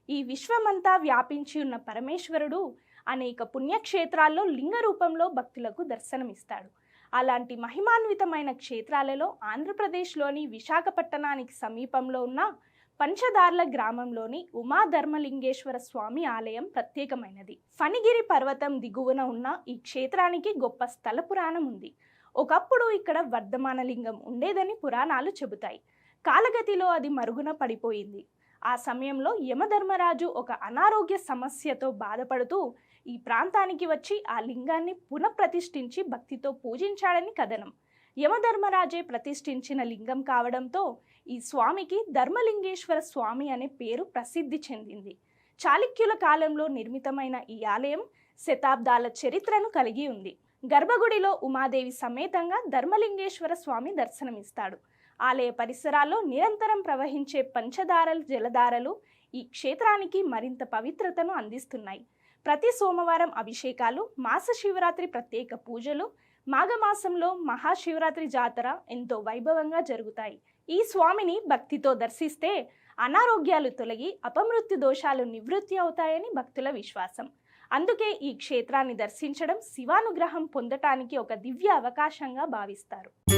ఈ విశ్వమంతా వ్యాపించి ఉన్న పరమేశ్వరుడు అనేక పుణ్యక్షేత్రాల్లో లింగ రూపంలో భక్తులకు దర్శనమిస్తాడు. అలాంటి మహిమాన్వితమైన క్షేత్రాలలో ఆంధ్రప్రదేశ్లోని విశాఖపట్టణానికి సమీపంలో ఉన్న పంచదార్ల గ్రామంలోని ఉమాధర్మలింగేశ్వర స్వామి ఆలయం ప్రత్యేకమైనది. ఫణిగిరి పర్వతం దిగువన ఉన్న ఈ క్షేత్రానికి గొప్ప స్థల పురాణం ఉంది. ఒకప్పుడు ఇక్కడ వర్ధమాన లింగం ఉండేదని పురాణాలు చెబుతాయి. కాలగతిలో అది మరుగున పడిపోయింది. ఆ సమయంలో యమధర్మరాజు ఒక అనారోగ్య సమస్యతో బాధపడుతూ ఈ ప్రాంతానికి వచ్చి ఆ లింగాన్ని పునఃప్రతిష్ఠించి భక్తితో పూజించాడని కథనం. యమధర్మరాజే ప్రతిష్ఠించిన లింగం కావడంతో ఈ స్వామికి ధర్మలింగేశ్వర స్వామి అనే పేరు ప్రసిద్ధి చెందింది. చాళుక్యుల కాలంలో నిర్మితమైన ఈ ఆలయం శతాబ్దాల చరిత్రను కలిగి ఉంది. గర్భగుడిలో ఉమాదేవి సమేతంగా ధర్మలింగేశ్వర స్వామి దర్శనమిస్తాడు. ఆలయ పరిసరాల్లో నిరంతరం ప్రవహించే పంచదారల జలధారలు ఈ క్షేత్రానికి మరింత పవిత్రతను అందిస్తున్నాయి. ప్రతి సోమవారం అభిషేకాలు, మాస శివరాత్రి ప్రత్యేక పూజలు, మాఘమాసంలో మహాశివరాత్రి జాతర ఎంతో వైభవంగా జరుగుతాయి. ఈ స్వామిని భక్తితో దర్శిస్తే అనారోగ్యాలు తొలగి అపమృత్యు దోషాలు నివృత్తి అవుతాయని భక్తుల విశ్వాసం. అందుకే ఈ క్షేత్రాన్ని దర్శించడం శివానుగ్రహం పొందటానికి ఒక దివ్య అవకాశంగా భావిస్తారు.